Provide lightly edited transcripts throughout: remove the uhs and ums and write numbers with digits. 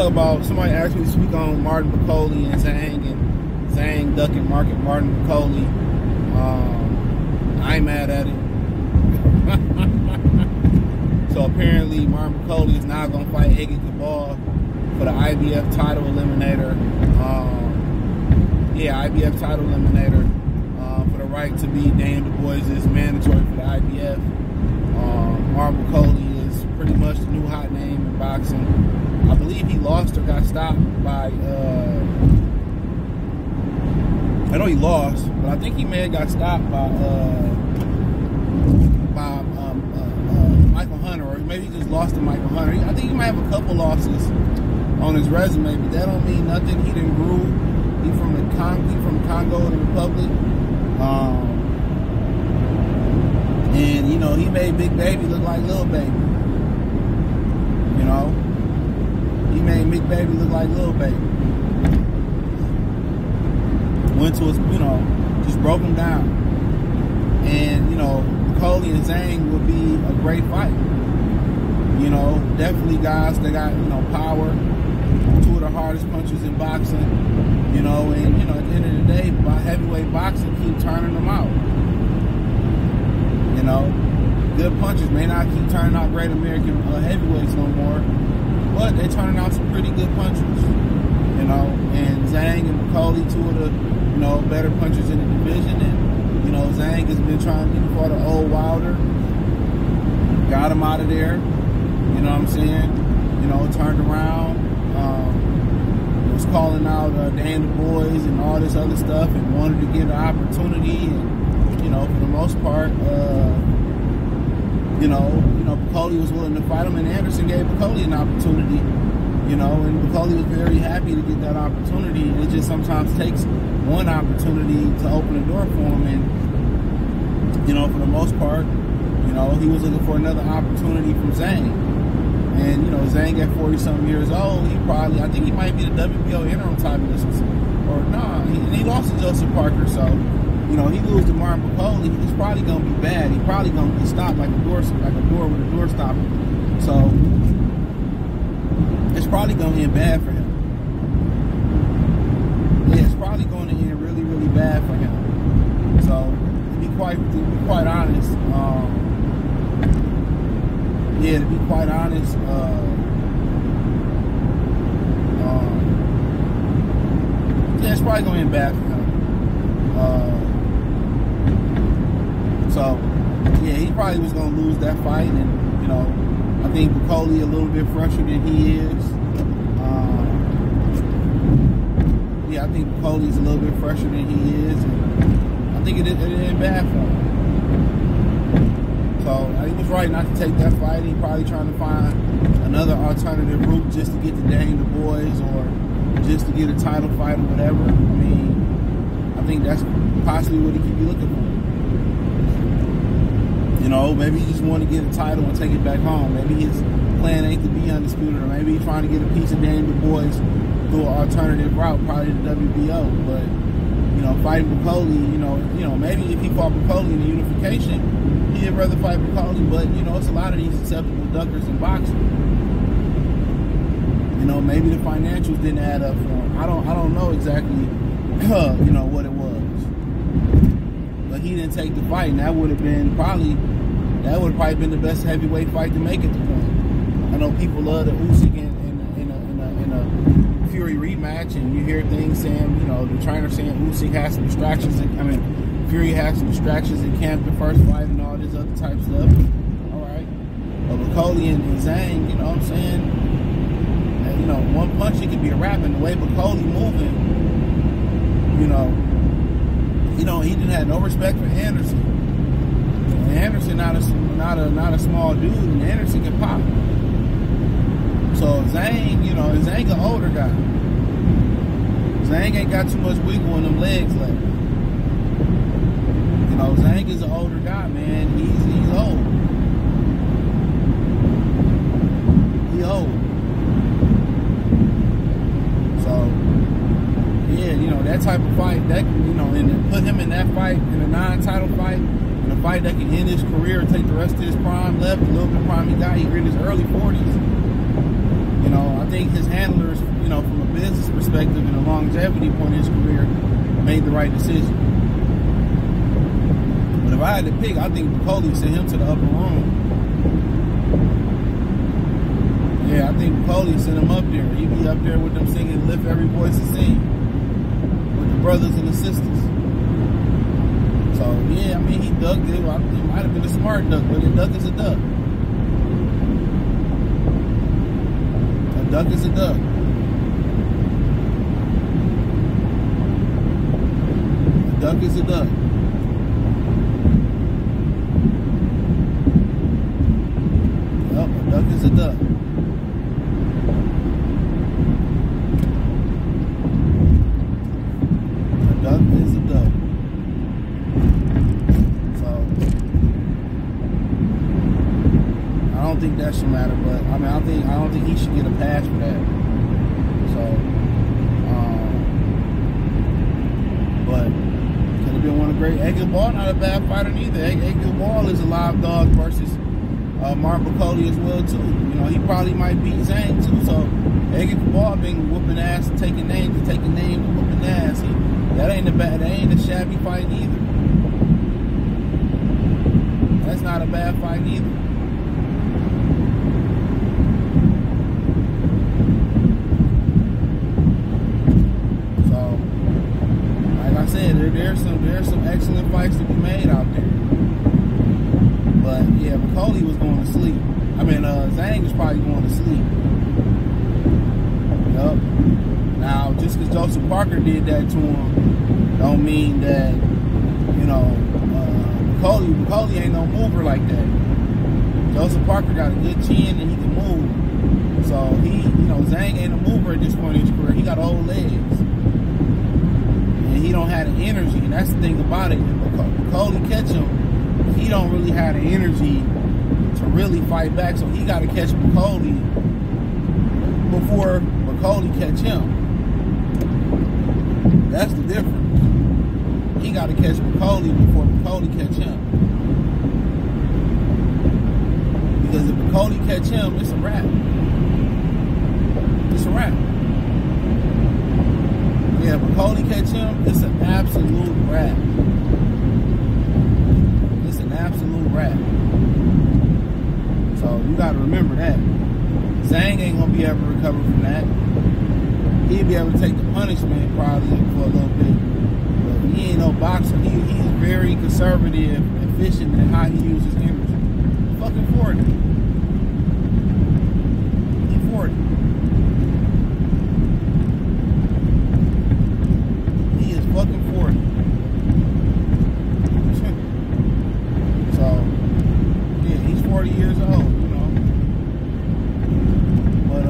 talk about, somebody asked me to speak on Martin Bakole and Zhang ducking Martin Bakole. I ain't mad at it. So apparently Martin Bakole is not going to fight Eggy Cabal for the IBF title eliminator. IBF title eliminator for the right to be Daniel Du Bois is mandatory for the IBF. Martin Bakole is pretty much the new hot name in boxing. I believe he lost or got stopped by, I know he lost, but I think he may have got stopped by Michael Hunter, or maybe he just lost to Michael Hunter. I think he might have a couple losses on his resume, but that don't mean nothing. He didn't grew. He from Congo, the Republic. And, you know, he made Big Baby look like Little Baby. You know? He made Big Baby look like Little Baby. Went to his, you know, just broke him down. And, you know, Bakole and Zhang would be a great fight. You know, definitely guys that got, you know, power. Two of the hardest punchers in boxing. You know, and, you know, at the end of the day, heavyweight boxing keep turning them out. You know, good punchers may not keep turning out great American heavyweights no more, but they're turning out some pretty good punchers. You know, and Zhang and Bakole, two of the, you know, better punchers in the division. And, you know, Zhang has been trying to for the old Wilder. Got him out of there. You know what I'm saying? You know, turned around. Was calling out Dan Du Bois and all this other stuff, and wanted to get an opportunity. And, you know, for the most part, you know, Bakole was willing to fight him, and Anderson gave Bakole an opportunity. You know, and Bakole was very happy to get that opportunity. It just sometimes takes one opportunity to open the door for him. And, you know, for the most part, you know, he was looking for another opportunity from Zhang. And, you know, Zhang at 40-something years old, I think he might be the WBO interim titleist. Or, nah, he lost to Joseph Parker. So, you know, he loses to Martin Bakole, he's probably going to be bad. He's probably going to be stopped like a door with a door stopper. So, it's probably going to end bad for him. Yeah, it's probably going to end really, really bad for him. So, to be quite honest, yeah, to be quite honest, yeah, it's probably going to end bad for him. So, yeah, he probably was going to lose that fight, and, you know, I think Bakole a little bit fresher than he is. Yeah, I think Bakole is a little bit fresher than he is, and I think it ended bad for him. So he was right not to take that fight. He probably trying to find another alternative route just to get to Daniel Du Bois or just to get a title fight or whatever. I mean, I think that's possibly what he could be looking for. You know, maybe he just want to get a title and take it back home. Maybe his plan ain't to be undisputed, or maybe he's trying to get a piece of Daniel Du Bois through an alternative route, probably the WBO. But, you know, fighting Bakole, you know, maybe if he fought Bakole in the unification, he'd rather fight Bakole. But, you know, it's a lot of these acceptable duckers in boxing. You know, maybe the financials didn't add up for him. I don't know exactly, you know, what it was. But he didn't take the fight, and that would have probably been the best heavyweight fight to make at the point. I know people love the Usyk in a Fury rematch, and you hear things saying, you know, the trainer saying Usyk has some distractions. Fury has some distractions in camp the first fight and all this other type stuff. All right, but Bakole and Zhang, you know what I'm saying? And, you know, one punch it could be a wrap. And the way Bakole moving, you know, he didn't have no respect for Anderson. And Anderson not a small dude, and Anderson can pop. So Zhang, you know, Zhang an older guy. Zhang ain't got too much wiggle in them legs left. You know, Zhang is an older guy, man. He's old. He old. So, yeah, you know, that type of fight, that, you know, and put him in that fight, in a non-title fight, in a fight that can end his career and take the rest of his prime left, a little bit of prime he got, he's in his early 40s. You know, I I think his handlers, you know, from a business perspective and a longevity point in his career, made the right decision. But if I had to pick, I think Bakole sent him to the upper room. Yeah, I think Bakole sent him up there. He'd be up there with them singing "Lift Every Voice and Sing" with the brothers and the sisters. So yeah, I mean, he ducked it. Well, it might have been a smart duck, but a duck is a duck. A duck is a duck. A duck is a duck. Yep, a duck is a duck. A duck is a duck. So I don't think that should matter, but I mean, I don't think he should get a pass for that. So, but could have been one of great. Edgar Ball, not a bad fighter neither. Edgar Ball is a live dog versus Mark Bakole as well too. You know, he probably might beat Zhang too. So Edgar Ball been whooping ass and taking names and whooping ass. That ain't a shabby fight either. That's not a bad fight either. So, like I said, there's some excellent fights to be made out there. But yeah, Bakole was going to sleep. I mean, Zhang was probably going to sleep. Yup. Now, just because Joseph Parker did that to him, don't mean that, you know, Bakole ain't no mover like that. Joseph Parker got a good chin and he can move. So he, you know, Zhang ain't a mover at this point in his career. He got old legs. And he don't have the energy. And that's the thing about it. When Bakole catch him, he don't really have the energy to really fight back. So he got to catch Bakole before Bakole catch him. That's the difference. He got to catch Bakole before Bakole catch him. Because if Bakole catch him, it's a wrap. It's a wrap. Yeah, if Bakole catch him, it's an absolute wrap. It's an absolute wrap. So you got to remember that. Zhang ain't going to be able to recover from that. He'd be able to take the punishment probably for a little bit. But he ain't no boxer. He's very conservative and efficient in how he uses energy. Fucking 40. He's 40. He is fucking 40. So, yeah, he's 40 years old, you know. But,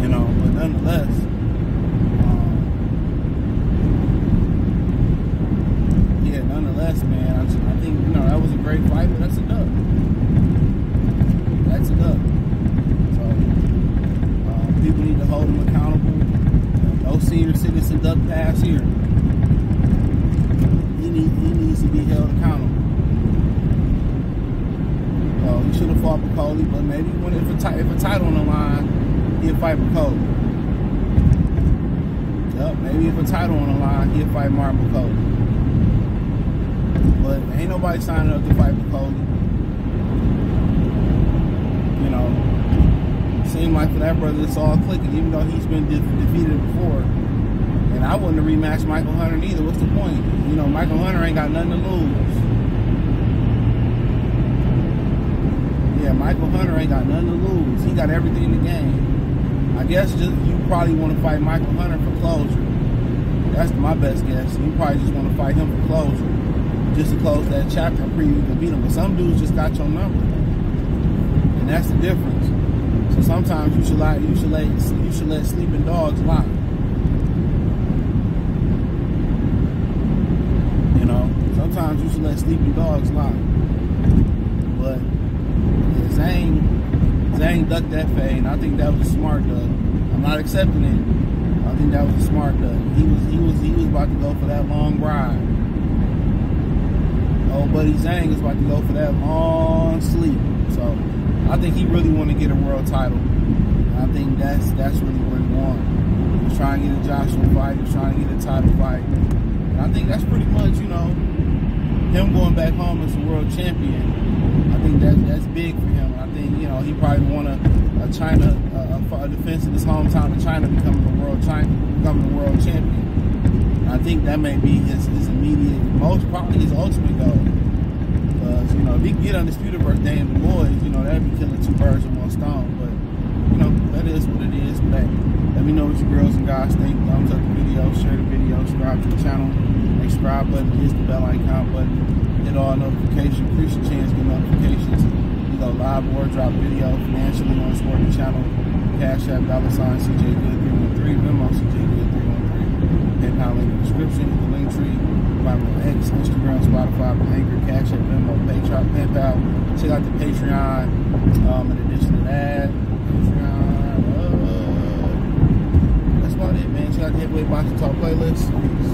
you know, but nonetheless, yeah, nonetheless, man, I think, you know, that was a great fight, but that's a dub. That's a dub. So, people need to hold him accountable. No senior citizen duck pass here. He needs to be held accountable. So, he should have fought Bakole, but maybe if a title on the line, he'll fight Bakole. Yep, maybe if a title on the line, he'll fight Mark Bakole. But ain't nobody signing up to fight Bakole. You know, seemed like for that brother, it's all clicking, even though he's been defeated before. And I wouldn't have rematched Michael Hunter either. What's the point? You know, Michael Hunter ain't got nothing to lose. Yeah, Michael Hunter ain't got nothing to lose. He got everything to gain. I guess just you probably want to fight Michael Hunter for closure. That's my best guess. You probably just want to fight him for closure, just to close that chapter and preview to beat him. But some dudes just got your number, and that's the difference. So sometimes you should let sleeping dogs lie. You know, sometimes you should let sleeping dogs lie. But yeah, Zhang ducked that fade, and I think that was a smart duck. I'm not accepting it. I think that was a smart duck. He was about to go for that long ride. Old buddy Zhang is about to go for that long sleep. So I think he really want to get a world title. I think that's really what he wants. He was trying to get a Joshua fight. He was trying to get a title fight. And I think that's pretty much, you know, him going back home as a world champion. I think that's big for him. I think, you know, he probably want a defense in his hometown of China, becoming the world champion. I think that may be his immediate, probably his ultimate goal. Because, you know, if he can get undisputed birthday in the boys, you know, that'd be killing two birds with one stone. But, you know, that is what it is. But hey, let me know what you girls and guys think. Thumbs up the video, share the video, subscribe to the channel. The subscribe button is the bell icon button. Hit all notifications, increase your chance to get notifications. We go live or drop video, financially on support the channel. Cash App, $CJGood313, Venmo, CJGood313. PayPal link in the description, the link tree. Find me on X, Instagram, Spotify, Anchor, Cash App, Venmo, PayPal. Check out the Patreon. In addition to that, Patreon. That's about it, man. Check out the Heavyweight Boxing Talk playlist. Peace.